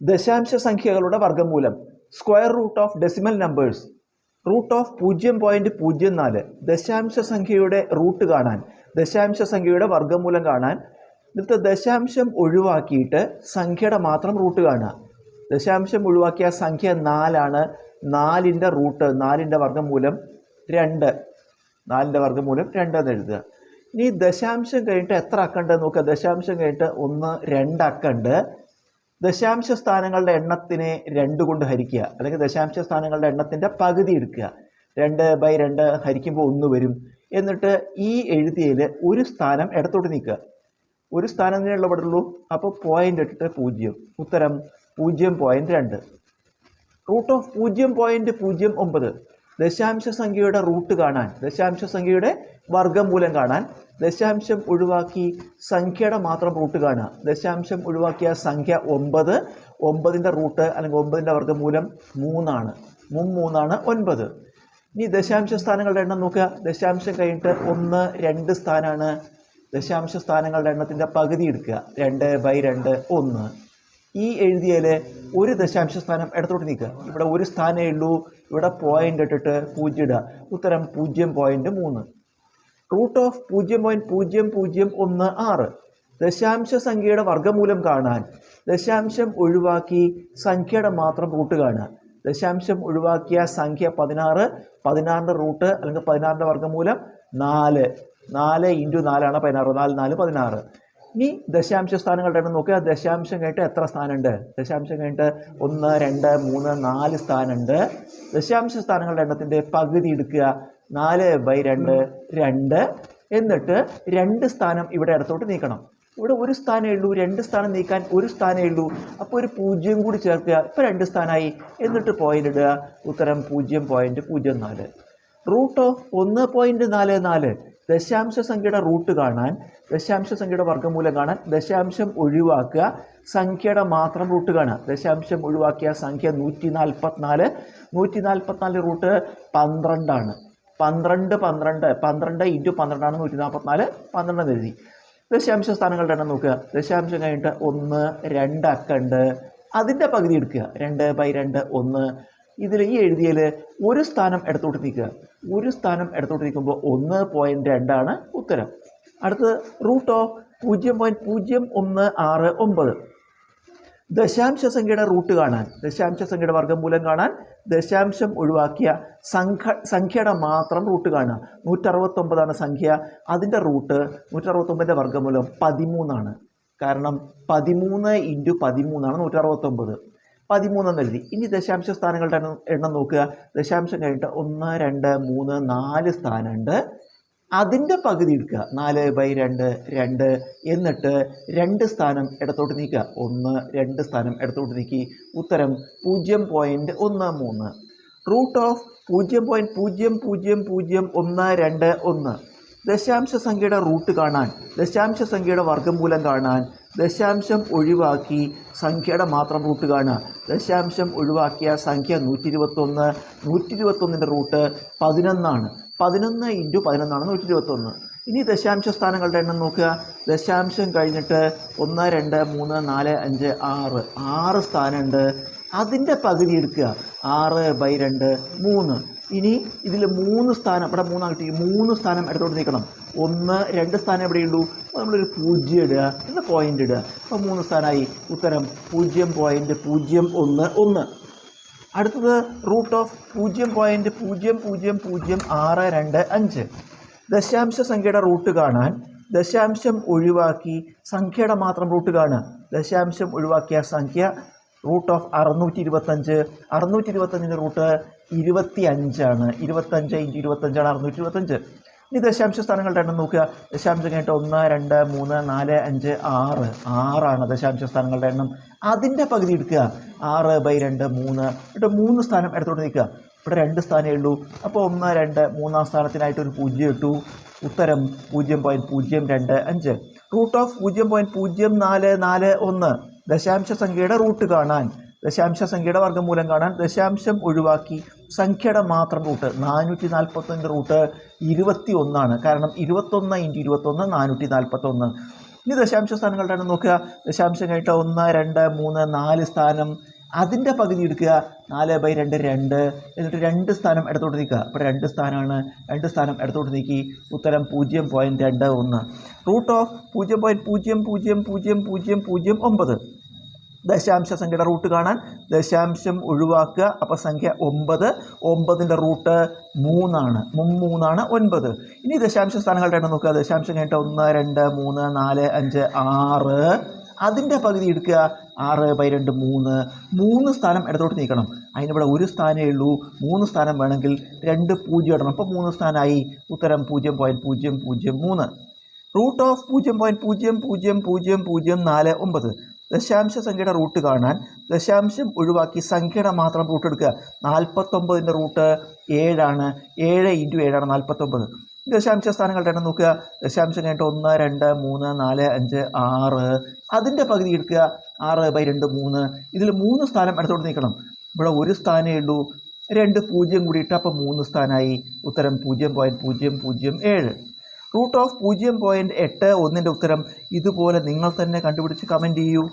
ദശാംശ സംഖ്യകളുടെ വർഗ്ഗമൂലം. Square root of decimal numbers. Root of 0.04. ദശാംശ സംഖ്യയുടെ റൂട്ട് കാണാൻ, ദശാംശ സംഖ്യയുടെ വർഗ്ഗമൂലം കാണാൻ എന്നിട്ട് ദശാംശം ഒഴിവാക്കിയിട്ട് സംഖ്യയുടെ മാത്രം റൂട്ട് കാണുക. ദശാംശം ഒഴിവാക്കിയ സംഖ്യ 4 4ൻ്റെ റൂട്ട്, 4ൻ്റെ വർഗ്ഗമൂലം 2, 4ൻ്റെ വർഗ്ഗമൂലം 2 എന്ന് എഴുതുക. ഇനി ദശാംശം കഴിഞ്ഞിട്ട് എത്ര അക്കമുണ്ട് നോക്കുക. ദശാംശം കഴിഞ്ഞിട്ട് 1, 2 അക്കമുണ്ട്. ദശാംശ സ്ഥാനങ്ങളുടെ എണ്ണത്തിനെ 2 കൊണ്ട് ഹരിക്കുക, അല്ലെങ്കിൽ ദശാംശ സ്ഥാനങ്ങളുടെ എണ്ണത്തിൻ്റെ പകുതി എടുക്കുക. 2/2 ഹരിക്കുമ്പോൾ 1 വരും. എന്നിട്ട് ഈ എഴുതിയതിൽ ഒരു സ്ഥാനം ഇടത്തോട്ട് നീക്കുക. ഒരു സ്ഥാനം തന്നെയുള്ള പറ്റുള്ളൂ. അപ്പോൾ പോയിൻ്റ് ഇട്ടിട്ട് 0. ഉത്തരം 0.2. Root of 0.09. ദശാംശ സംഖ്യയുടെ റൂട്ട് കാണാൻ, ദശാംശ സംഖ്യയുടെ വർഗ്ഗമൂലം കാണാൻ ദശാംശം ഒഴിവാക്കി സംഖ്യയുടെ മാത്രം റൂട്ട് കാണുക. ദശാംശം ഒഴിവാക്കിയ സംഖ്യ 9, 9ൻ്റെ റൂട്ട് അല്ലെങ്കിൽ 9ൻ്റെ വർഗ്ഗമൂലം 3 ആണ്. 9. ഇനി ദശാംശ സ്ഥാനങ്ങളുടെ എണ്ണം നോക്കുക. ദശാംശം കഴിഞ്ഞിട്ട് 1, 2 സ്ഥാനമാണ്. ദശാംശ സ്ഥാനങ്ങളുടെ എണ്ണത്തിൻ്റെ പകുതി എടുക്കുക. 2/2 1. ഈ എഴുതിയതിൽ ഒരു ദശാംശ സ്ഥാനം ഇടത്തോട്ട് നീക്കുക. ഇവിടെ ഒരു സ്ഥാനമേ ഉള്ളൂ. ഇവിടെ പോയിൻ്റ് ഇട്ടിട്ട് 0 ഇടുക. ഉത്തരം 0.3. Root of 0.0016. ദശാംശ സംഖ്യയുടെ വർഗ്ഗമൂലം കാണാൻ ദശാംശം ഒഴിവാക്കി സംഖ്യയുടെ മാത്രം റൂട്ട് കാണുക. ദശാംശം ഒഴിവാക്കിയ സംഖ്യ 16, 16ൻ്റെ റൂട്ട് അല്ലെങ്കിൽ 16ൻ്റെ വർഗ്ഗമൂലം 4, 4 × 4 ആണ് 16, 4 4 16. ഇനി ദശാംശ സ്ഥാനങ്ങളുടെ എണ്ണം നോക്കുക. ദശാംശം കഴിഞ്ഞിട്ട് എത്ര സ്ഥാനമുണ്ട്? ദശാംശം കഴിഞ്ഞിട്ട് 1, 2, 3, 4 സ്ഥാനമുണ്ട്. ദശാംശ സ്ഥാനങ്ങളുടെ എണ്ണത്തിൻ്റെ പകുതി എടുക്കുക. 4/2 2. എന്നിട്ട് 2 സ്ഥാനം ഇവിടെ ഇടത്തോട്ട് നീക്കണം. ഇവിടെ ഒരു സ്ഥാനമേ ഉള്ളൂ. 2 സ്ഥാനം നീക്കാൻ ഒരു സ്ഥാനമേ ഉള്ളൂ. അപ്പോൾ ഒരു 0 കൂടി ചേർക്കുക. ഇപ്പോൾ 2 സ്ഥാനമായി. എന്നിട്ട് പോയിൻ്റ് ഇടുക. ഉത്തരം 0.04. Root of 1.44. ദശാംശ സംഖ്യയുടെ റൂട്ട് കാണാൻ, ദശാംശ സംഖ്യയുടെ വർഗ്ഗമൂലം കാണാൻ ദശാംശം ഒഴിവാക്കുക സംഖ്യയുടെ മാത്രം റൂട്ട് കാണുക. ദശാംശം ഒഴിവാക്കിയ സംഖ്യ 144. 144 റൂട്ട് 12 ആണ്. 12 12 12 × 12 ആണ് 144. 12 എന്ന് എഴുതി. ദശാംശ സ്ഥാനങ്ങളുടെ എണ്ണം നോക്കുക. ദശാംശം കഴിഞ്ഞിട്ട് 1, 2 അക്കമുണ്ട്. അതിൻ്റെ പകുതി എടുക്കുക. 2/2 1. ഇതിൽ ഈ എഴുതിയതിൽ ഒരു സ്ഥാനം ഇടത്തോട്ട് നീക്കുക. ഒരു സ്ഥാനം ഇടത്തോട്ട് നീക്കുമ്പോൾ 1.2 ആണ് ഉത്തരം. അടുത്തത് റൂട്ട് ഓഫ് 0.0169. ദശാംശ സംഖ്യയുടെ റൂട്ട് കാണാൻ, ദശാംശ സംഖ്യയുടെ വർഗ്ഗമൂലം കാണാൻ ദശാംശം ഒഴിവാക്കിയ സംഖ്യയുടെ മാത്രം റൂട്ട് കാണുക. 169 ആണ് സംഖ്യ. അതിൻ്റെ റൂട്ട് 169ൻ്റെ വർഗ്ഗമൂലം 13 ആണ്. കാരണം 13 × 13 ആണ് 169. 13 എന്ന് എഴുതി. ഇനി ദശാംശ സ്ഥാനങ്ങളുടെ എണ്ണം നോക്കുക. ദശാംശം കഴിഞ്ഞിട്ട് 1, 2, 3, 4 സ്ഥാനമുണ്ട്. അതിൻ്റെ പകുതി എടുക്കുക. 4/2 2. എന്നിട്ട് 2 സ്ഥാനം ഇടത്തോട്ട് നീക്കുക. 1, 2 സ്ഥാനം ഇടത്തോട്ട് നീക്കി. ഉത്തരം 0.13. Root of 0.000121. ദശാംശ സംഖ്യയുടെ റൂട്ട് കാണാൻ, ദശാംശ സംഖ്യയുടെ വർഗ്ഗമൂലം കാണാൻ ദശാംശം ഒഴിവാക്കി സംഖ്യയുടെ മാത്രം റൂട്ട് കാണുക. ദശാംശം ഒഴിവാക്കിയ സംഖ്യ 121. 121ൻ്റെ റൂട്ട് 11 ആണ്. 11 × 11 ആണ് 121. ഇനി ദശാംശ സ്ഥാനങ്ങളുടെ എണ്ണം നോക്കുക. ദശാംശം കഴിഞ്ഞിട്ട് 1, 2, 3, 4, 5, 6. 6 സ്ഥാനമുണ്ട്. അതിൻ്റെ പകുതി എടുക്കുക. 6/2 3. ഇനി ഇതിൽ 3 സ്ഥാനം, ഇവിടെ 3 കിട്ടി. 3 സ്ഥാനം ഇടത്തോട്ട് നീക്കണം. 1, 2 സ്ഥാനം എവിടെയുള്ളൂ. അപ്പോൾ നമ്മളൊരു 0 ഇടുക. പിന്നെ പോയിൻ്റ് ഇടുക. അപ്പോൾ 3 സ്ഥാനമായി. ഉത്തരം 0.011. അടുത്തത് റൂട്ട് ഓഫ് 0.000625. ദശാംശ സംഖ്യയുടെ റൂട്ട് കാണാൻ ദശാംശം ഒഴിവാക്കി സംഖ്യയുടെ മാത്രം റൂട്ട് കാണുക. ദശാംശം ഒഴിവാക്കിയ സംഖ്യ റൂട്ട് ഓഫ് 625. 625ൻ്റെ റൂട്ട് 25 ആണ്. 25 × 25 ആണ് 625. ഇനി ദശാംശ സ്ഥാനങ്ങളുടെ എണ്ണം നോക്കുക. ദശാംശം കഴിഞ്ഞിട്ട് 1, 2, 3, 4, 5, 6. 6 ആണ് ദശാംശ സ്ഥാനങ്ങളുടെ എണ്ണം. അതിൻ്റെ പകുതി എടുക്കുക. 6/2 3. എന്നിട്ട് 3 സ്ഥാനം ഇടത്തോട്ട് നിൽക്കുക. ഇവിടെ 2 സ്ഥാനമേ ഉള്ളൂ. അപ്പോൾ 1, 2, 3 സ്ഥാനത്തിനായിട്ട് ഒരു 0 ഇട്ടു. ഉത്തരം 0.025. Root of 0.0441. ദശാംശ സംഖ്യയുടെ റൂട്ട് കാണാൻ, ദശാംശ സംഖ്യയുടെ വർഗ്ഗമൂലം കാണാൻ ദശാംശം ഒഴിവാക്കി സംഖ്യയുടെ മാത്രം റൂട്ട്. 441ൻ്റെ റൂട്ട് 21 ആണ്. കാരണം 21 × 21 441. ഇനി ദശാംശ സ്ഥാനങ്ങളുടെ എണ്ണം നോക്കുക. ദശാംശം കഴിഞ്ഞിട്ട് 1, 2, 3, 4 സ്ഥാനം. അതിൻ്റെ പകുതി എടുക്കുക 4/2 2. എന്നിട്ട് 2 സ്ഥാനം ഇടത്തോട്ട് നീക്കുക. അപ്പോൾ 2 സ്ഥാനമാണ്. 2 സ്ഥാനം ഇടത്തോട്ട് നീക്കി. ഉത്തരം 0.21. Root of 0.000009. ദശാംശ സംഖ്യയുടെ റൂട്ട് കാണാൻ ദശാംശം ഒഴിവാക്കുക. അപ്പോൾ സംഖ്യ 9. 9ൻ്റെ റൂട്ട് 3 ആണ് 9. ഇനി ദശാംശ സ്ഥാനങ്ങളുടെ എണ്ണം നോക്കുക. ദശാംശം കഴിഞ്ഞിട്ട് 1, 2, 3, 4, 5, 6. അതിൻ്റെ പകുതി എടുക്കുക 6/2 3. 3 സ്ഥാനം ഇടത്തോട്ട് നീക്കണം. അതിനിവിടെ 1 സ്ഥാനമേ ഉള്ളൂ. 3 സ്ഥാനം വേണമെങ്കിൽ 2 0 ഇടണം. അപ്പോൾ 3 സ്ഥാനമായി. ഉത്തരം 0.003. Root of 0.000049. ദശാംശ സംഖ്യയുടെ റൂട്ട് കാണാൻ ദശാംശം ഒഴിവാക്കി സംഖ്യയുടെ മാത്രം റൂട്ട് എടുക്കുക. 49ൻ്റെ റൂട്ട് 7 ആണ്. 7 × 7 ആണ് 49. ദശാംശ സ്ഥാനങ്ങളുടെ എണ്ണം നോക്കുക. ദശാംശം കഴിഞ്ഞിട്ട് 1, 2, 3, 4, 5, 6. അതിൻ്റെ പകുതി എടുക്കുക 6/2 3. ഇതിൽ 3 സ്ഥാനം ഇടത്തോട്ട് നീക്കണം. ഇവിടെ 1 സ്ഥാനമേ ഉള്ളൂ. 2 0 കൂടി ഇട്ട് അപ്പോൾ 3 സ്ഥാനമായി. ഉത്തരം 0.007. റൂട്ട് ഓഫ് 0.81ൻ്റെ ഉത്തരം ഇതുപോലെ നിങ്ങൾ തന്നെ കണ്ടുപിടിച്ച് കമൻറ്റ് ചെയ്യൂ.